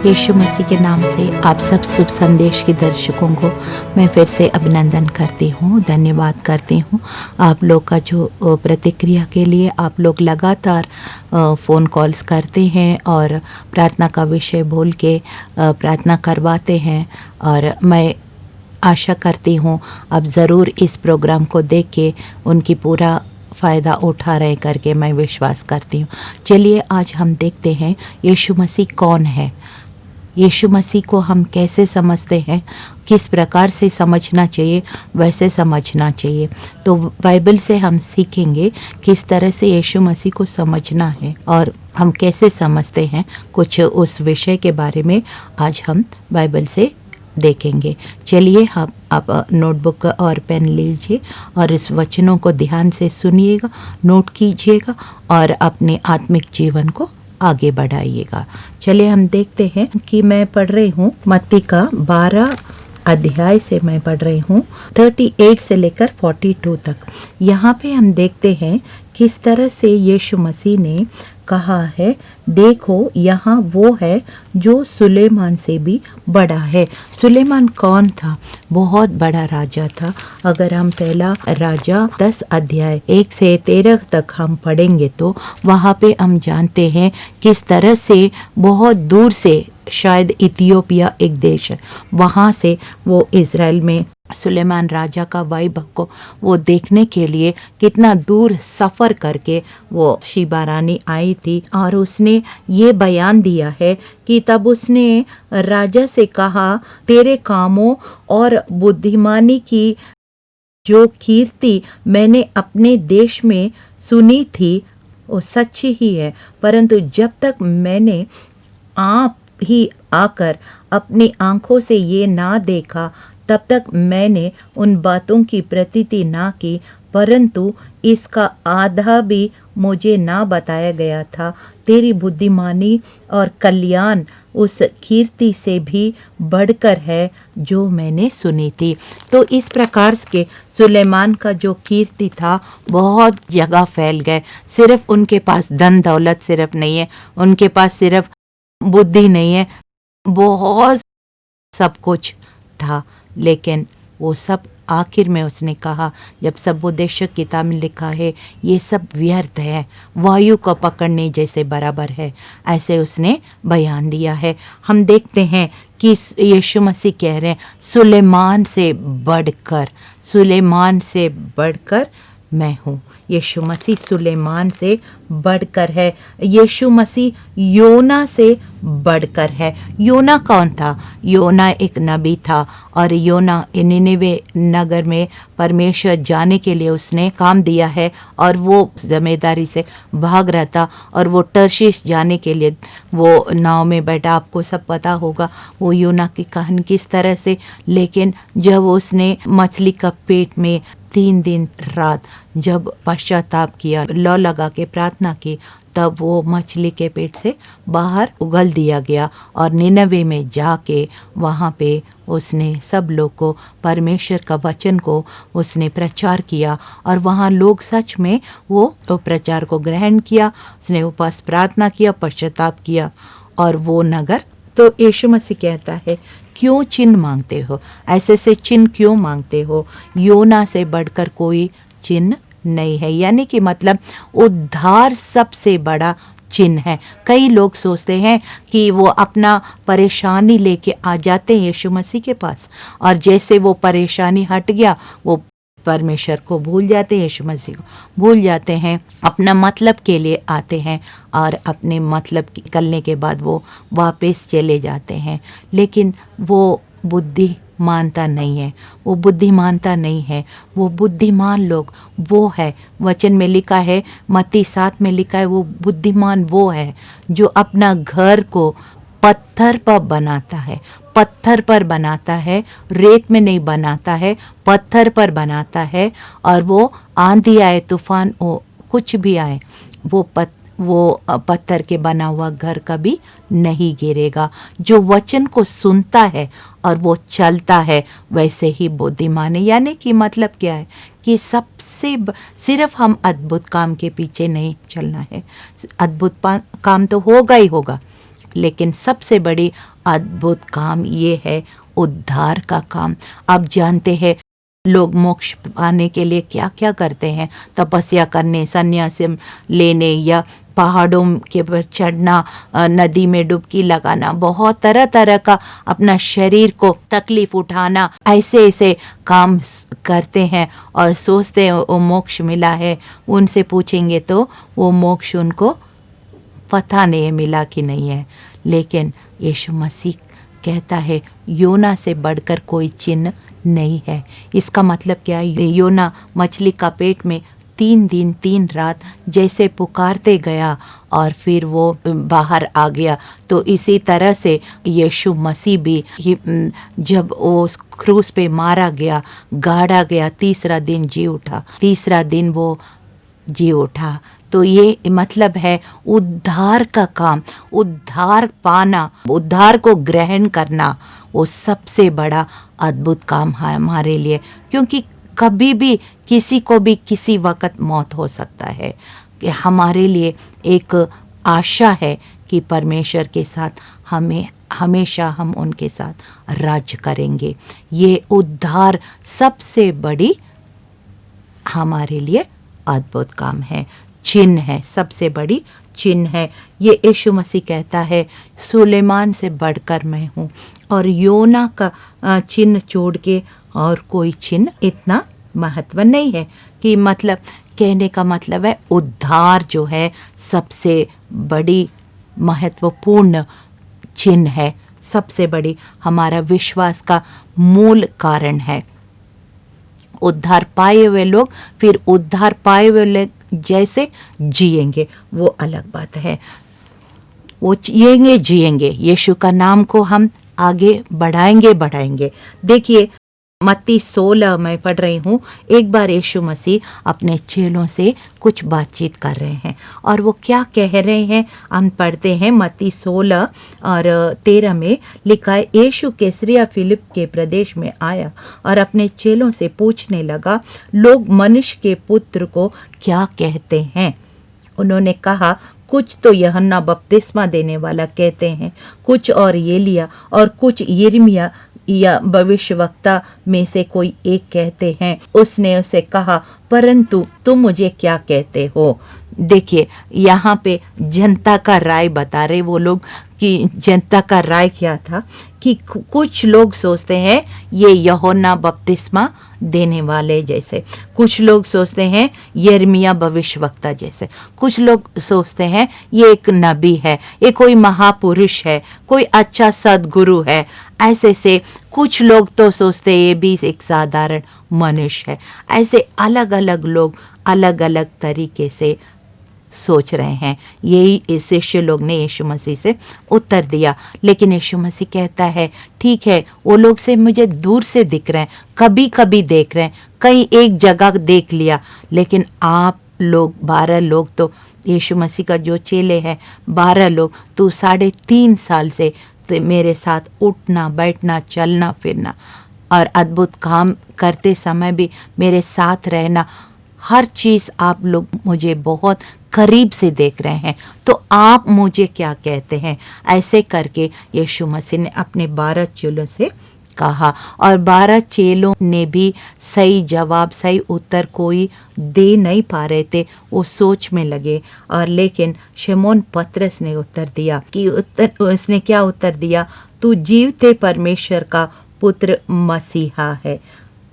यीशु मसीह के नाम से आप सब शुभ संदेश के दर्शकों को मैं फिर से अभिनंदन करती हूँ, धन्यवाद करती हूँ आप लोग का जो प्रतिक्रिया के लिए। आप लोग लगातार फ़ोन कॉल्स करते हैं और प्रार्थना का विषय बोल के प्रार्थना करवाते हैं, और मैं आशा करती हूँ आप ज़रूर इस प्रोग्राम को देख के उनकी पूरा फ़ायदा उठा रहे करके मैं विश्वास करती हूँ। चलिए आज हम देखते हैं यीशु मसीह कौन है, यीशु मसीह को हम कैसे समझते हैं, किस प्रकार से समझना चाहिए वैसे समझना चाहिए। तो बाइबल से हम सीखेंगे किस तरह से यीशु मसीह को समझना है और हम कैसे समझते हैं। कुछ उस विषय के बारे में आज हम बाइबल से देखेंगे। चलिए हम आप नोटबुक और पेन लीजिए और इस वचनों को ध्यान से सुनिएगा, नोट कीजिएगा और अपने आत्मिक जीवन को आगे बढ़ाइएगा। चलिए हम देखते हैं कि मैं पढ़ रही हूँ मत्ती का 12 अध्याय से मैं पढ़ रही हूँ 38 से लेकर 42 तक। यहाँ पे हम देखते हैं किस तरह से यीशु मसीह ने कहा है, देखो यहाँ वो है जो सुलेमान से भी बड़ा है। सुलेमान कौन था? बहुत बड़ा राजा था। अगर हम पहला राजा 10 अध्याय 1 से 13 तक हम पढ़ेंगे तो वहाँ पे हम जानते हैं किस तरह से बहुत दूर से, शायद इथियोपिया एक देश है, वहाँ से वो इज़राइल में सुलेमान राजा का वैभव को वो देखने के लिए कितना दूर सफ़र करके वो शीबा रानी आई थी। और उसने ये बयान दिया है कि तब उसने राजा से कहा, तेरे कामों और बुद्धिमानी की जो कीर्ति मैंने अपने देश में सुनी थी वो सच्ची ही है, परंतु जब तक मैंने आप ही आकर अपनी आंखों से ये ना देखा तब तक मैंने उन बातों की प्रतीति ना की, परंतु इसका आधा भी मुझे ना बताया गया था। तेरी बुद्धिमानी और कल्याण उस कीर्ति से भी बढ़कर है जो मैंने सुनी थी। तो इस प्रकार के सुलेमान का जो कीर्ति था बहुत जगह फैल गए। सिर्फ उनके पास धन दौलत सिर्फ नहीं है, उनके पास सिर्फ बुद्धि नहीं है, बहुत सब कुछ था, लेकिन वो सब आखिर में उसने कहा, जब सब उद्देश्य किताब में लिखा है ये सब व्यर्थ है, वायु को पकड़ने जैसे बराबर है, ऐसे उसने बयान दिया है। हम देखते हैं कि यीशु मसीह कह रहे हैं सुलेमान से बढ़कर, सुलेमान से बढ़कर मैं हूँ। यीशु मसीह सुलेमान से बढ़कर है, यीशु मसीह योना से बढ़कर है। योना कौन था? योना एक नबी था और योना निनेवे नगर में परमेश्वर जाने के लिए उसने काम दिया है और वो जिम्मेदारी से भाग रहा था और वो टर्शीश जाने के लिए वो नाव में बैठा। आपको सब पता होगा वो योना की कहानी किस तरह से। लेकिन जब उसने मछली का पेट में 3 दिन रात जब पश्चाताप किया, लौ लगा के प्रार्थना की, तब वो मछली के पेट से बाहर उगल दिया गया और निनवे में जाके वहाँ पे उसने सब लोग को परमेश्वर का वचन को उसने प्रचार किया और वहाँ लोग सच में वो प्रचार को ग्रहण किया। उसने उपवास प्रार्थना किया, पश्चाताप किया और वो नगर। तो यीशु मसीह कहता है क्यों चिन्ह मांगते हो, ऐसे से चिन्ह क्यों मांगते हो? योना से बढ़कर कोई चिन्ह नहीं है। यानी कि मतलब उद्धार सबसे बड़ा चिन्ह है। कई लोग सोचते हैं कि वो अपना परेशानी लेके आ जाते हैं यीशु मसीह के पास और जैसे वो परेशानी हट गया वो परमेश्वर को भूल जाते हैं, यीशु मसीह को भूल जाते हैं, अपना मतलब के लिए आते हैं और अपने मतलब निकलने के बाद वो वापस चले जाते हैं। लेकिन वो बुद्धिमानता नहीं है, वो बुद्धिमानता नहीं है। वो बुद्धिमान लोग वो है, वचन में लिखा है, मत्ती 7 में लिखा है, वो बुद्धिमान वो है जो अपना घर को पत्थर पर बनाता है, पत्थर पर बनाता है, रेत में नहीं बनाता है, पत्थर पर बनाता है। और वो आंधी आए, तूफान हो, कुछ भी आए, वो पत्थर के बना हुआ घर कभी नहीं गिरेगा। जो वचन को सुनता है और वो चलता है वैसे ही बुद्धिमान है। यानी कि मतलब क्या है कि सिर्फ हम अद्भुत काम के पीछे नहीं चलना है, अद्भुत काम तो होगा ही होगा, लेकिन सबसे बड़ी अद्भुत काम ये है उद्धार का काम। आप जानते हैं लोग मोक्ष पाने के लिए क्या क्या करते हैं, तपस्या करने, संन्यास लेने या पहाड़ों के पर चढ़ना, नदी में डुबकी लगाना, बहुत तरह तरह का अपना शरीर को तकलीफ उठाना, ऐसे ऐसे काम करते हैं और सोचते हैं वो मोक्ष मिला है। उनसे पूछेंगे तो वो मोक्ष उनको पता नहीं मिला कि नहीं है। लेकिन यीशु मसीह कहता है योना से बढ़कर कोई चिन्ह नहीं है। इसका मतलब क्या है? योना मछली का पेट में 3 दिन 3 रात जैसे पुकारते गया और फिर वो बाहर आ गया, तो इसी तरह से यीशु मसीह भी जब वो क्रूस पे मारा गया, गाड़ा गया, तीसरा दिन जी उठा, तीसरा दिन वो जी उठा। तो ये मतलब है उद्धार का काम, उद्धार पाना, उद्धार को ग्रहण करना, वो सबसे बड़ा अद्भुत काम है हमारे लिए। क्योंकि कभी भी किसी को भी किसी वक्त मौत हो सकता है। कि हमारे लिए एक आशा है कि परमेश्वर के साथ हमें हमेशा हम उनके साथ राज्य करेंगे। ये उद्धार सबसे बड़ी हमारे लिए अद्भुत काम है, चिन्ह है, सबसे बड़ी चिन्ह है। ये यीशु मसीह कहता है सुलेमान से बढ़कर मैं हूँ, और योना का चिन्ह छोड़ के और कोई चिन्ह इतना महत्व नहीं है। कि मतलब कहने का मतलब है उद्धार जो है सबसे बड़ी महत्वपूर्ण चिन्ह है, सबसे बड़ी हमारा विश्वास का मूल कारण है। उद्धार पाए हुए लोग फिर उद्धार पाए हुए जैसे जिएंगे, वो अलग बात है। वो जिएंगे यीशु का नाम को हम आगे बढ़ाएंगे। देखिए मत्ती 16 मैं पढ़ रही हूँ। एक बार यीशु मसीह अपने चेलों से कुछ बातचीत कर रहे हैं और वो क्या कह रहे हैं हम पढ़ते हैं। मत्ती 16 और 13 में लिखा है, यीशु कैसरिया फिलिप के प्रदेश में आया और अपने चेलों से पूछने लगा, लोग मनुष्य के पुत्र को क्या कहते हैं? उन्होंने कहा, कुछ तो यूहन्ना बपतिस्मा देने वाला कहते हैं, कुछ और एलिय्याह, और कुछ यिर्मयाह या भविष्यवक्ता में से कोई एक कहते हैं। उसने उसे कहा, परंतु तुम मुझे क्या कहते हो? देखिए यहाँ पे जनता का राय बता रहे वो लोग कि जनता का राय क्या था कि कुछ लोग सोचते हैं ये यूहन्ना बपतिस्मा देने वाले जैसे, कुछ लोग सोचते हैं यिर्मयाह भविष्यवक्ता जैसे, कुछ लोग सोचते हैं ये एक नबी है, ये कोई महापुरुष है, कोई अच्छा सद्गुरु है। ऐसे से कुछ लोग तो सोचते ये भी एक साधारण मनुष्य है। ऐसे अलग अलग लोग अलग अलग तरीके से सोच रहे हैं। यही शिष्य लोग ने यीशु मसीह से उत्तर दिया। लेकिन यीशु मसीह कहता है ठीक है, वो लोग से मुझे दूर से दिख रहे हैं, कभी कभी देख रहे हैं, कहीं एक जगह देख लिया, लेकिन आप लोग 12 लोग तो यीशु मसीह का जो चेले हैं 12 लोग तो 3.5 साल से तो मेरे साथ उठना बैठना चलना फिरना और अद्भुत काम करते समय भी मेरे साथ रहना, हर चीज़ आप लोग मुझे बहुत करीब से देख रहे हैं, तो आप मुझे क्या कहते हैं? ऐसे करके यीशु मसीह ने अपने 12 चेलों से कहा और 12 चेलों ने भी सही जवाब सही उत्तर कोई दे नहीं पा रहे थे। वो सोच में लगे और लेकिन शमौन पतरस ने उत्तर दिया कि उसने क्या उत्तर दिया? तू जीवते परमेश्वर का पुत्र मसीहा है।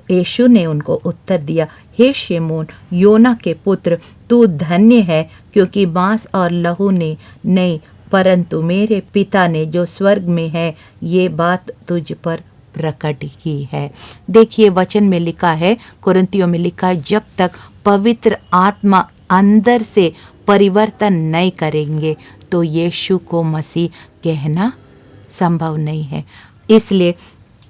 यीशु ने उनको उत्तर दिया, हे शमौन योना के पुत्र, तू धन्य है क्योंकि मांस और लहू ने नहीं परंतु मेरे पिता ने जो स्वर्ग में है ये बात तुझ पर प्रकट की है। देखिए वचन में लिखा है, कुरिन्थियों में लिखा है, जब तक पवित्र आत्मा अंदर से परिवर्तन नहीं करेंगे तो यीशु को मसीह कहना संभव नहीं है। इसलिए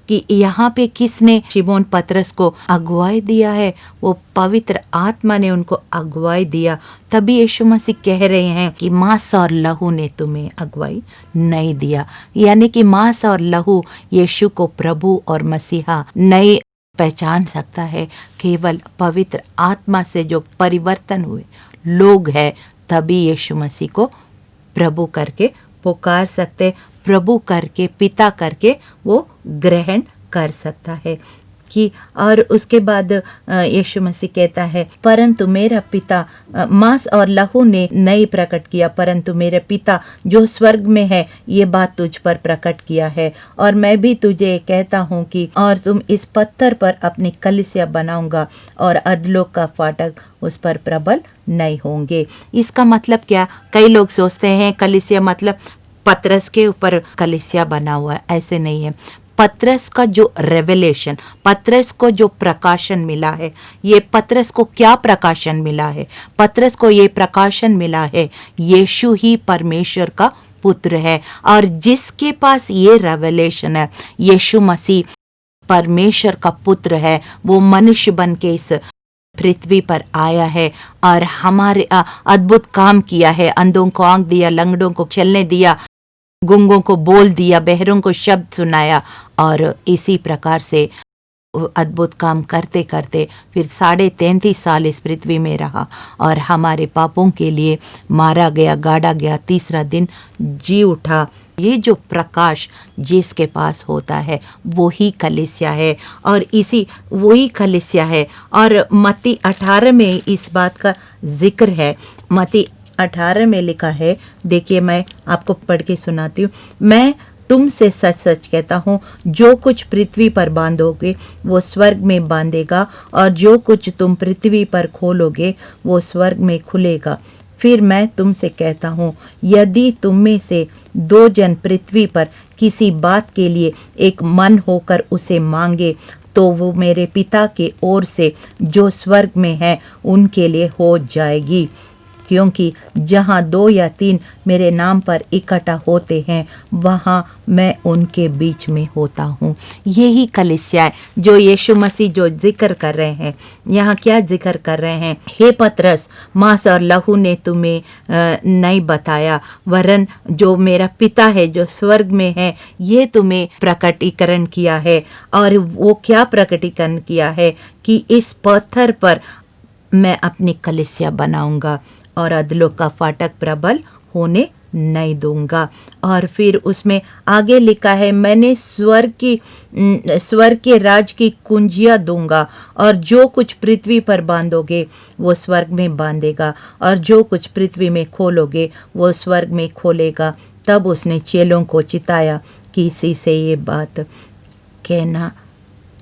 कि यहाँ पे किसने शिमोन पतरस को अगुवाई दिया है? वो पवित्र आत्मा ने उनको अगुवाई दिया। तभी यीशु मसीह कह रहे हैं कि मांस और लहू ने तुम्हें अगुवाई नहीं दिया, यानी कि मांस और लहू यीशु को प्रभु और मसीहा नहीं पहचान सकता है। केवल पवित्र आत्मा से जो परिवर्तन हुए लोग हैं तभी यीशु मसीह को प्रभु करके पुकार सकते, प्रभु करके, पिता करके वो ग्रहण कर सकता है कि। और उसके बाद यीशु मसीह कहता है, परंतु मेरा पिता, मांस और लहू ने नहीं प्रकट किया, परंतु मेरे पिता जो स्वर्ग में है ये बात तुझ पर प्रकट किया है। और मैं भी तुझे कहता हूँ कि और तुम इस पत्थर पर अपनी कलीसिया बनाऊंगा और अधलोक का फाटक उस पर प्रबल नहीं होंगे। इसका मतलब क्या? कई लोग सोचते हैं कलीसिया मतलब पतरस के ऊपर कलीसिया बना हुआ है, ऐसे नहीं है। पतरस का जो रेवलेशन, पतरस को जो प्रकाशन मिला है, ये पतरस को क्या प्रकाशन मिला है? पतरस को ये प्रकाशन मिला है यीशु ही परमेश्वर का पुत्र है। और जिसके पास ये रेवलेशन है, यीशु मसीह परमेश्वर का पुत्र है, वो मनुष्य बन के इस पृथ्वी पर आया है और हमारे अद्भुत काम किया है। अंधों को आंख दिया, लंगड़ों को चलने दिया, गूंगों को बोल दिया, बहरों को शब्द सुनाया। और इसी प्रकार से अद्भुत काम करते करते फिर 33.5 साल इस पृथ्वी में रहा और हमारे पापों के लिए मारा गया, गाड़ा गया, तीसरा दिन जी उठा। ये जो प्रकाश जिसके पास होता है वही कलीसिया है और इसी वही कलीसिया है। और मत्ती 18 में इस बात का जिक्र है। मत्ती 18 में लिखा है, देखिए मैं आपको पढ़ के सुनाती हूँ। मैं तुमसे सच सच कहता हूँ, जो कुछ पृथ्वी पर बांधोगे वो स्वर्ग में बांधेगा और जो कुछ तुम पृथ्वी पर खोलोगे वो स्वर्ग में खुलेगा। फिर मैं तुमसे कहता हूँ, यदि तुम में से 2 जन पृथ्वी पर किसी बात के लिए एक मन होकर उसे मांगे तो वो मेरे पिता के ओर से जो स्वर्ग में है उनके लिए हो जाएगी। क्योंकि जहाँ 2 या 3 मेरे नाम पर इकट्ठा होते हैं वहाँ मैं उनके बीच में होता हूँ। यही कलीसिया है जो यीशु मसीह जो जिक्र कर रहे हैं। यहाँ क्या जिक्र कर रहे हैं? हे पतरस, मांस और लहू ने तुम्हें नहीं बताया, वरन जो मेरा पिता है जो स्वर्ग में है ये तुम्हें प्रकटीकरण किया है। और वो क्या प्रकटीकरण किया है? कि इस पत्थर पर मैं अपनी कलीसिया बनाऊंगा और अधलोक का फाटक प्रबल होने नहीं दूंगा। और फिर उसमें आगे लिखा है, मैंने स्वर्ग के राज की कुंजियां दूंगा और जो कुछ पृथ्वी पर बांधोगे वो स्वर्ग में बांधेगा और जो कुछ पृथ्वी में खोलोगे वो स्वर्ग में खोलेगा। तब उसने चेलों को चिताया कि इसी से ये बात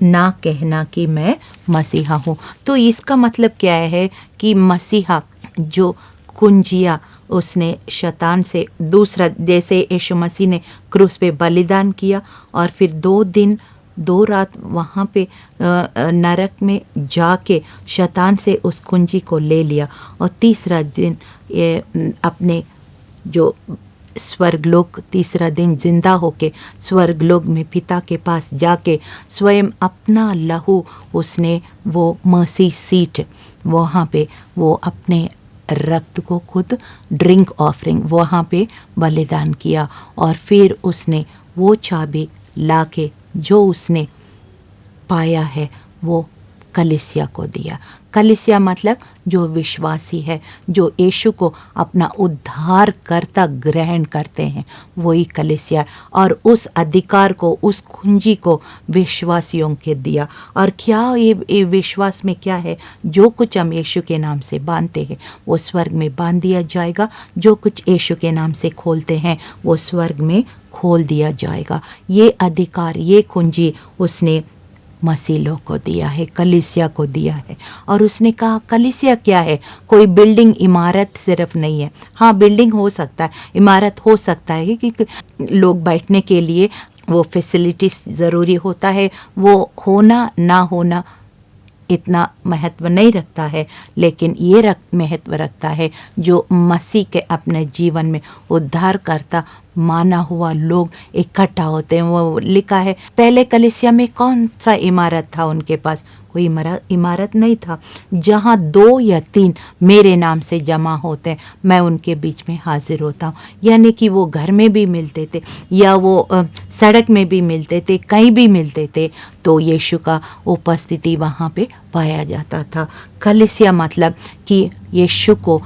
ना कहना कि मैं मसीहा हूँ। तो इसका मतलब क्या है कि मसीहा जो कुंजिया उसने शैतान से दूसरा, जैसे यीशु मसीह ने क्रूस पे बलिदान किया और फिर 2 दिन 2 रात वहाँ पे नरक में जाके शैतान से उस कुंजी को ले लिया और तीसरा दिन ये अपने जो स्वर्गलोक, तीसरा दिन जिंदा होके स्वर्गलोक में पिता के पास जाके स्वयं अपना लहू उसने वो मर्सी सीट वहाँ पे वो अपने रक्त को खुद ड्रिंक ऑफरिंग वहाँ पे बलिदान किया। और फिर उसने वो चाबी लाके जो उसने पाया है वो कलीसिया को दिया। कलीसिया मतलब जो विश्वासी है, जो यीशु को अपना उद्धार करता ग्रहण करते हैं, वही कलीसिया। और उस अधिकार को, उस कुंजी को विश्वासियों के दिया। और क्या ये विश्वास में क्या है? जो कुछ हम यीशु के नाम से बांधते हैं वो स्वर्ग में बांध दिया जाएगा, जो कुछ यीशु के नाम से खोलते हैं वो स्वर्ग में खोल दिया जाएगा। ये अधिकार, ये कुंजी उसने मसीह लोग को दिया है, कलीसिया को दिया है। और उसने कहा कलीसिया क्या है? कोई बिल्डिंग, इमारत सिर्फ नहीं है। हाँ, बिल्डिंग हो सकता है, इमारत हो सकता है कि लोग बैठने के लिए वो फैसिलिटीज ज़रूरी होता है, वो होना ना होना इतना महत्व नहीं रखता है, लेकिन ये महत्व रखता है जो मसीह के अपने जीवन में उद्धार करता माना हुआ लोग इकट्ठा होते हैं। वो लिखा है पहले कलीसिया में कौन सा इमारत था उनके पास? कोई इमारत नहीं था। जहाँ 2 या 3 मेरे नाम से जमा होते हैं मैं उनके बीच में हाजिर होता हूँ। यानी कि वो घर में भी मिलते थे या वो सड़क में भी मिलते थे, कहीं भी मिलते थे, तो यीशु का उपस्थिति वहाँ पे पाया जाता था। कलीसिया मतलब कि यीशु को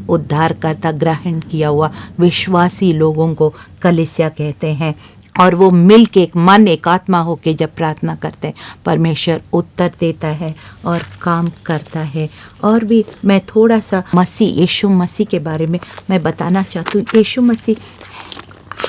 उद्धारकर्ता ग्रहण किया हुआ विश्वासी लोगों को कलीसिया कहते हैं। और वो मिल के एक मन एक आत्मा होके जब प्रार्थना करते हैं, परमेश्वर उत्तर देता है और काम करता है। और भी मैं थोड़ा सा यीशु मसीह के बारे में मैं बताना चाहती हूँ। यीशु मसीह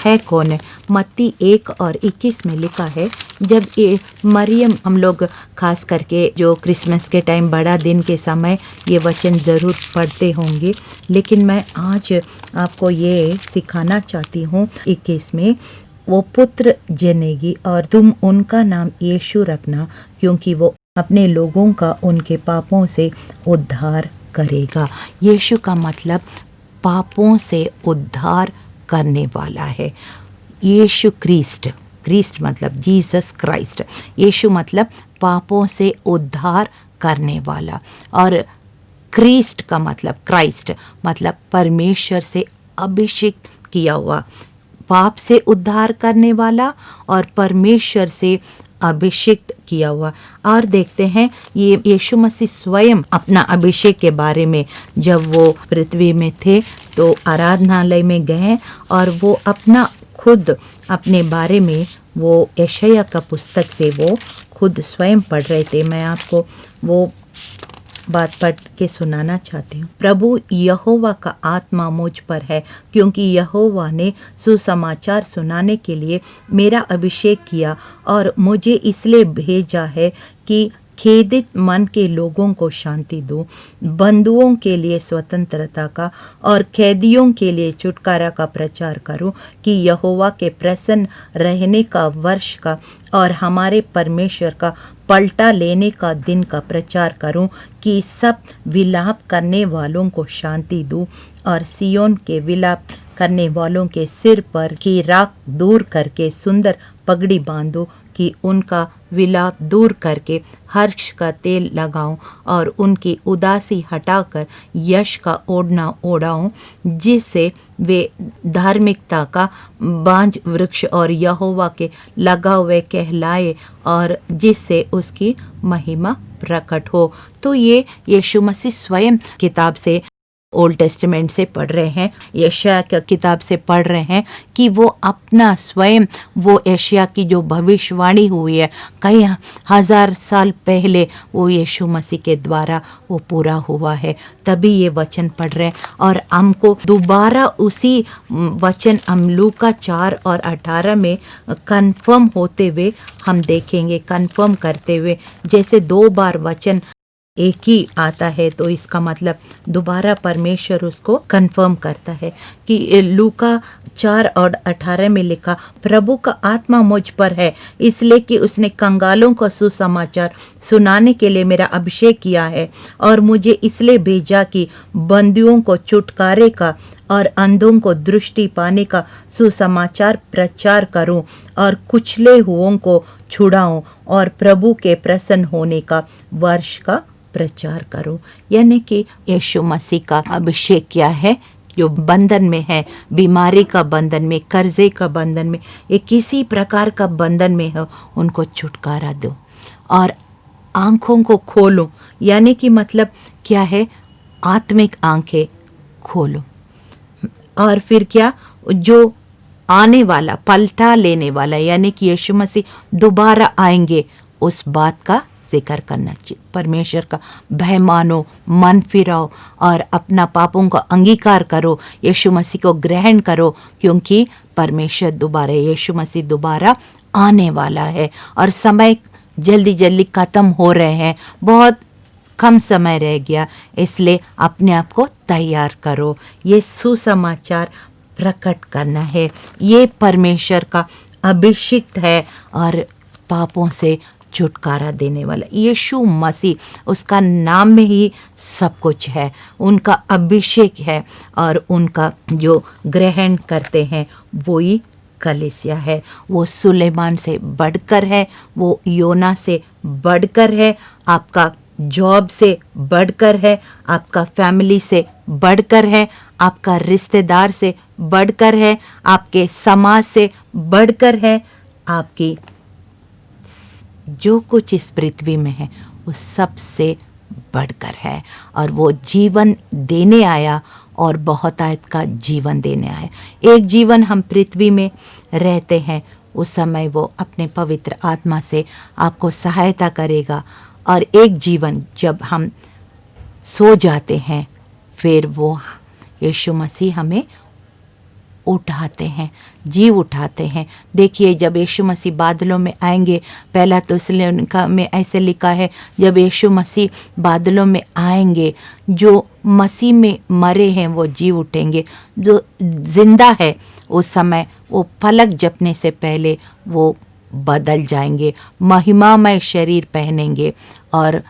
है कौन है? मत्ती 1 और 21 में लिखा है, जब ये मरियम, हम लोग खास करके जो क्रिसमस के टाइम बड़ा दिन के समय ये वचन ज़रूर पढ़ते होंगे, लेकिन मैं आज आपको ये सिखाना चाहती हूँ। 21 में, वो पुत्र जनेगी और तुम उनका नाम यीशु रखना, क्योंकि वो अपने लोगों का उनके पापों से उद्धार करेगा। यीशु का मतलब पापों से उद्धार करने वाला है। यीशु क्रिस्ट मतलब जीसस क्राइस्ट। यीशु मतलब पापों से उद्धार करने वाला। और क्रिस्ट का मतलब, क्राइस्ट मतलब परमेश्वर से अभिषेक किया हुआ, पाप से उद्धार करने वाला और परमेश्वर से अभिषेक किया हुआ। और देखते हैं ये यीशु मसीह स्वयं अपना अभिषेक के बारे में, जब वो पृथ्वी में थे तो आराधनालय में गए और वो अपना खुद अपने बारे में वो यशायाह का पुस्तक से वो खुद स्वयं पढ़ रहे थे। मैं आपको वो बात पढ़ के सुनाना चाहती हूँ। प्रभु यहोवा का आत्मा मुझ पर है, क्योंकि यहोवा ने सुसमाचार सुनाने के लिए मेरा अभिषेक किया और मुझे इसलिए भेजा है कि खेदित मन के लोगों को शांति दूं, बंधुओं के लिए स्वतंत्रता का और कैदियों के लिए छुटकारा का प्रचार करूं, कि यहोवा के प्रसन्न रहने का वर्ष का और हमारे परमेश्वर का पलटा लेने का दिन का प्रचार करूं, कि सब विलाप करने वालों को शांति दूं और सियोन के विलाप करने वालों के सिर पर की राख दूर करके सुंदर पगड़ी बांधो, कि उनका विलाप दूर करके हर्ष का तेल लगाऊं और उनकी उदासी हटाकर यश का ओढ़ना ओढ़ाऊं, जिससे वे धार्मिकता का बांझ वृक्ष और यहोवा के लगा हुए कहलाए और जिससे उसकी महिमा प्रकट हो। तो ये यीशु मसीह स्वयं किताब से, ओल्ड टेस्टामेंट से पढ़ रहे हैं, यशायाह की किताब से पढ़ रहे हैं कि वो अपना स्वयं वो यशायाह की जो भविष्यवाणी हुई है कई हजार साल पहले, वो यीशु मसीह के द्वारा वो पूरा हुआ है। तभी ये वचन पढ़ रहे हैं और हमको दोबारा उसी वचन हम लूका 4 और 18 में कंफर्म होते हुए हम देखेंगे, कंफर्म करते हुए। जैसे 2 बार वचन एक ही आता है तो इसका मतलब दोबारा परमेश्वर उसको कंफर्म करता है। कि लूका 4 और 18 में लिखा, प्रभु का आत्मा मुझ पर है, इसलिए कि उसने कंगालों को सुसमाचार सुनाने के लिए मेरा अभिषेक किया है और मुझे इसलिए भेजा कि बंदियों को छुटकारे का और अंधों को दृष्टि पाने का सुसमाचार प्रचार करूं और कुचले हुओं को छुड़ाऊं और प्रभु के प्रसन्न होने का वर्ष का प्रचार करो। यानी कि यीशु मसीह का अभिषेक किया है, जो बंधन में है, बीमारी का बंधन में, कर्जे का बंधन में, ये किसी प्रकार का बंधन में हो, उनको छुटकारा दो और आंखों को खोलो। यानी कि मतलब क्या है, आत्मिक आंखें खोलो। और फिर क्या, जो आने वाला पलटा लेने वाला, यानी कि यीशु मसीह दोबारा आएंगे, उस बात का जिक्र करना चाहिए। परमेश्वर का भय मानो, मन फिराओ और अपना पापों का अंगीकार करो, यीशु मसीह को ग्रहण करो, क्योंकि परमेश्वर दोबारा, यीशु मसीह दोबारा आने वाला है और समय जल्दी जल्दी खत्म हो रहे हैं, बहुत कम समय रह गया, इसलिए अपने आप को तैयार करो। ये सुसमाचार प्रकट करना है, ये परमेश्वर का अभिषिक्त है और पापों से छुटकारा देने वाला यीशु मसीह, उसका नाम में ही सब कुछ है, उनका अभिषेक है और उनका जो ग्रहण करते हैं वो ही कलीसिया है। वो सुलेमान से बढ़कर है, वो योना से बढ़कर है, आपका जॉब से बढ़कर है, आपका फैमिली से बढ़कर है, आपका रिश्तेदार से बढ़कर है, आपके समाज से बढ़कर है, आपकी जो कुछ इस पृथ्वी में है वो सबसे बढ़कर है। और वो जीवन देने आया और बहुतायत का जीवन देने आए। एक जीवन हम पृथ्वी में रहते हैं, उस समय वो अपने पवित्र आत्मा से आपको सहायता करेगा, और एक जीवन जब हम सो जाते हैं फिर वो यीशु मसीह हमें उठाते हैं, जी उठाते हैं। देखिए, जब यीशु मसीह बादलों में आएंगे, पहला थिस्सलुनीका में ऐसे लिखा है, जब यीशु मसीह बादलों में आएंगे, जो मसीह में मरे हैं वो जी उठेंगे, जो जिंदा है उस समय वो पलक झपकने से पहले वो बदल जाएंगे, महिमामय शरीर पहनेंगे और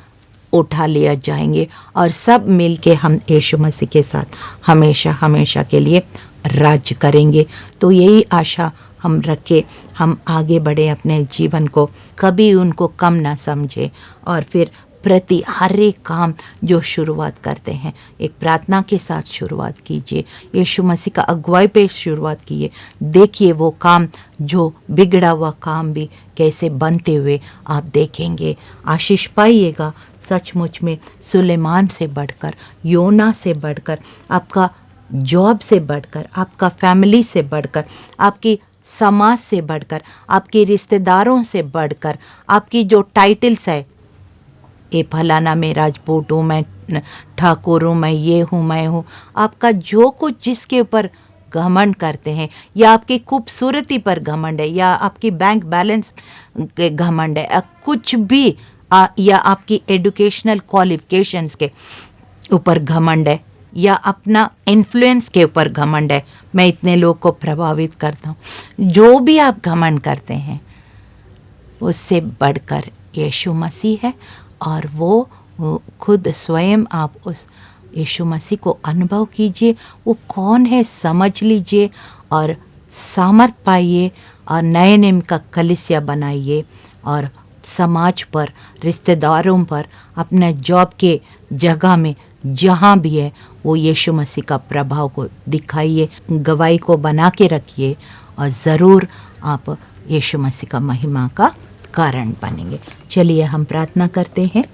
उठा लिया जाएंगे, और सब मिलके हम यीशु मसीह के साथ हमेशा हमेशा के लिए राज्य करेंगे। तो यही आशा हम रखें, हम आगे बढ़े, अपने जीवन को कभी उनको कम ना समझे, और फिर प्रति हर एक काम जो शुरुआत करते हैं एक प्रार्थना के साथ शुरुआत कीजिए, यीशु मसीह का अगुवाई पे शुरुआत कीजिए। देखिए वो काम, जो बिगड़ा हुआ काम भी कैसे बनते हुए आप देखेंगे, आशीष पाइएगा। सचमुच में सुलेमान से बढ़कर, योना से बढ़कर, आपका जॉब से बढ़कर, आपका फैमिली से बढ़कर, आपकी समाज से बढ़कर, आपके रिश्तेदारों से बढ़कर, आपकी जो टाइटल्स है, ये फलाना मैं राजपूत हूँ, मैं ठाकुर हूँ, मैं ये हूँ, मैं हूँ, आपका जो कुछ जिसके ऊपर घमंड करते हैं, या आपकी खूबसूरती पर घमंड है, या आपकी बैंक बैलेंस के घमंड है, कुछ भी, या आपकी एजुकेशनल क्वालिफिकेशंस के ऊपर घमंड है, या अपना इन्फ्लुएंस के ऊपर घमंड है, मैं इतने लोग को प्रभावित करता हूँ, जो भी आप घमंड करते हैं उससे बढ़कर यीशु मसीह है, और वो खुद स्वयं आप उस यीशु मसीह को अनुभव कीजिए, वो कौन है समझ लीजिए, और सामर्थ पाइए, और नए नियम का कलीसिया बनाइए, और समाज पर, रिश्तेदारों पर, अपने जॉब के जगह में जहाँ भी है वो यीशु मसीह का प्रभाव को दिखाइए, गवाही को बना के रखिए, और ज़रूर आप यीशु मसीह का महिमा का कारण बनेंगे। चलिए हम प्रार्थना करते हैं।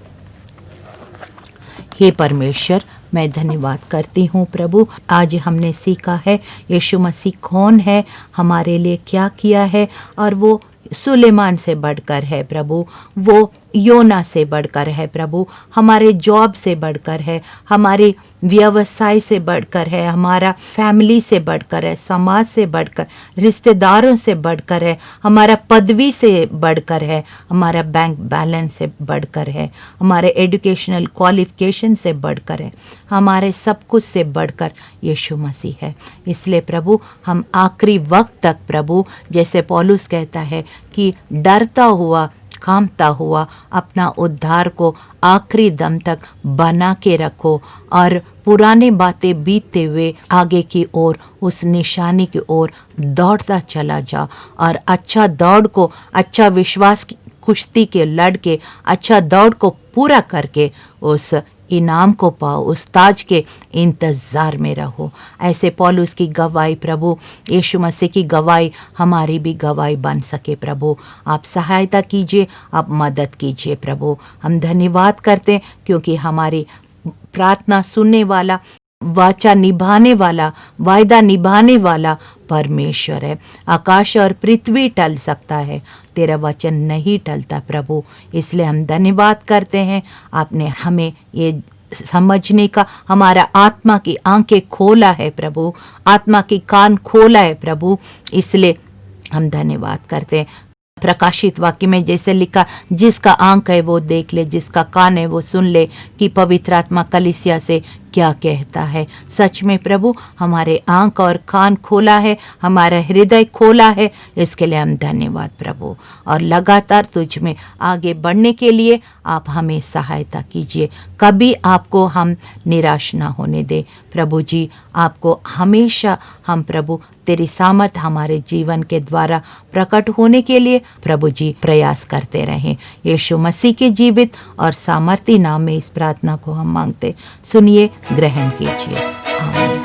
हे परमेश्वर, मैं धन्यवाद करती हूँ प्रभु, आज हमने सीखा है यीशु मसीह कौन है, हमारे लिए क्या किया है, और वो सुलेमान से बढ़कर है प्रभु, वो योना से बढ़कर है प्रभु, हमारे जॉब से बढ़कर है, हमारे व्यवसाय से बढ़कर है, हमारा फैमिली से बढ़कर है, समाज से बढ़कर, रिश्तेदारों से बढ़कर है, हमारा पदवी से बढ़कर है, हमारा बैंक बैलेंस से बढ़कर है, हमारे एजुकेशनल क्वालिफिकेशन से बढ़कर है, हमारे सब कुछ से बढ़कर यीशु मसीह है। इसलिए प्रभु हम आखिरी वक्त तक प्रभु, जैसे पौलुस कहता है कि डरता हुआ कांपता हुआ अपना उद्धार को आखिरी दम तक बना के रखो, और पुराने बातें बीतते हुए आगे की ओर, उस निशानी की ओर दौड़ता चला जा, और अच्छा दौड़ को, अच्छा विश्वास की कुश्ती के लड़ के, अच्छा दौड़ को पूरा करके उस इनाम को पाओ, उस ताज के इंतज़ार में रहो। ऐसे पौलुस की गवाही प्रभु, यीशु मसीह की गवाही हमारी भी गवाही बन सके प्रभु। आप सहायता कीजिए, आप मदद कीजिए प्रभु। हम धन्यवाद करते हैं क्योंकि हमारी प्रार्थना सुनने वाला, वाचा निभाने वाला, वायदा निभाने वाला परमेश्वर है। आकाश और पृथ्वी टल सकता है, तेरा वचन नहीं टलता प्रभु। इसलिए हम धन्यवाद करते हैं, आपने हमें ये समझने का, हमारा आत्मा की आंखें खोला है प्रभु, आत्मा की कान खोला है प्रभु। इसलिए हम धन्यवाद करते हैं। प्रकाशित वाक्य में जैसे लिखा, जिसका आंख है वो देख ले, जिसका कान है वो सुन ले कि पवित्र आत्मा कलीसिया से क्या कहता है। सच में प्रभु हमारे आंख और कान खोला है, हमारा हृदय खोला है, इसके लिए हम धन्यवाद प्रभु। और लगातार तुझ में आगे बढ़ने के लिए आप हमें सहायता कीजिए, कभी आपको हम निराश ना होने दे प्रभु जी। आपको हमेशा हम प्रभु तेरी सामर्थ हमारे जीवन के द्वारा प्रकट होने के लिए प्रभु जी प्रयास करते रहें। यीशु मसीह के जीवित और सामर्थी नाम में इस प्रार्थना को हम मांगते, सुनिए, ग्रहण कीजिए। आमीन।